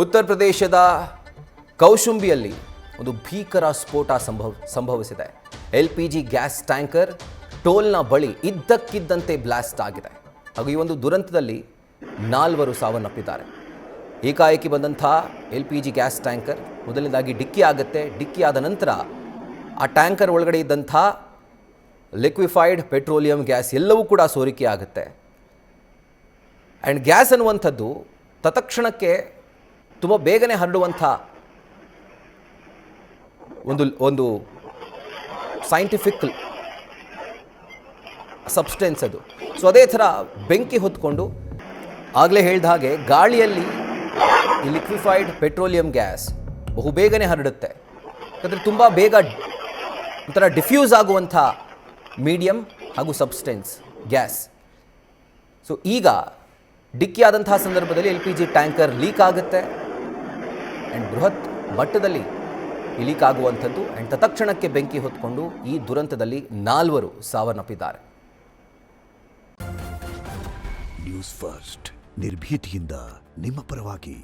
ಉತ್ತರ ಪ್ರದೇಶದ ಕೌಶುಂಬಿಯಲ್ಲಿ ಒಂದು ಭೀಕರ ಸ್ಫೋಟ ಸಂಭವಿಸಿದೆ. LPG ಗ್ಯಾಸ್ ಟ್ಯಾಂಕರ್ ಟೋಲ್ನ ಬಳಿ ಇದ್ದಕ್ಕಿದ್ದಂತೆ ಬ್ಲಾಸ್ಟ್ ಆಗಿದೆ. ಹಾಗೂ ಈ ಒಂದು ದುರಂತದಲ್ಲಿ 4 ಸಾವನ್ನಪ್ಪಿದ್ದಾರೆ. ಏಕಾಏಕಿ ಬಂದಂಥ LPG ಗ್ಯಾಸ್ ಟ್ಯಾಂಕರ್ ಮೊದಲನೇದಾಗಿ ಡಿಕ್ಕಿ ಆಗುತ್ತೆ. ಡಿಕ್ಕಿ ಆದ ನಂತರ ಆ ಟ್ಯಾಂಕರ್ ಒಳಗಡೆ ಇದ್ದಂಥ ಲಿಕ್ವಿಫೈಡ್ ಪೆಟ್ರೋಲಿಯಂ ಗ್ಯಾಸ್ ಎಲ್ಲವೂ ಕೂಡ ಸೋರಿಕೆ ಆಗುತ್ತೆ. ಆ್ಯಂಡ್ ಗ್ಯಾಸ್ ಅನ್ನುವಂಥದ್ದು ತತ್ಕ್ಷಣಕ್ಕೆ ತುಂಬ ಬೇಗನೆ ಹರಡುವಂಥ ಒಂದು ಸೈಂಟಿಫಿಕ್ ಸಬ್ಸ್ಟೆನ್ಸ್ ಅದು. ಸೊ ಅದೇ ಥರ ಬೆಂಕಿ ಹೊತ್ಕೊಂಡು ಆಗಲೇ ಹೇಳಿದ ಹಾಗೆ ಗಾಳಿಯಲ್ಲಿ ಈ ಲಿಕ್ವಿಫೈಡ್ ಪೆಟ್ರೋಲಿಯಂ ಗ್ಯಾಸ್ ಬಹು ಬೇಗನೆ ಹರಡುತ್ತೆ. ಯಾಕಂದರೆ ತುಂಬ ಬೇಗ ಒಂಥರ ಡಿಫ್ಯೂಸ್ ಆಗುವಂಥ ಮೀಡಿಯಮ್ ಹಾಗೂ ಸಬ್ಸ್ಟೆನ್ಸ್ ಗ್ಯಾಸ್. ಸೊ ಈಗ ಡಿಕ್ಕಿ ಆದಂತಹ ಸಂದರ್ಭದಲ್ಲಿ LPG ಟ್ಯಾಂಕರ್ ಲೀಕ್ ಆಗುತ್ತೆ ಆ್ಯಂಡ್ ಬೃಹತ್ ಮಟ್ಟದಲ್ಲಿ ಲೀಕ್ ಆಗುವಂಥದ್ದು. ಆ್ಯಂಡ್ ತತ್ಕ್ಷಣಕ್ಕೆ ಬೆಂಕಿ ಹೊತ್ಕೊಂಡು ಈ ದುರಂತದಲ್ಲಿ 4 ಸಾವನ್ನಪ್ಪಿದ್ದಾರೆ. ನ್ಯೂಸ್ ಫಸ್ಟ್ ನಿರ್ಭೀತಿಯಿಂದ ನಿಮ್ಮ ಪರವಾಗಿ.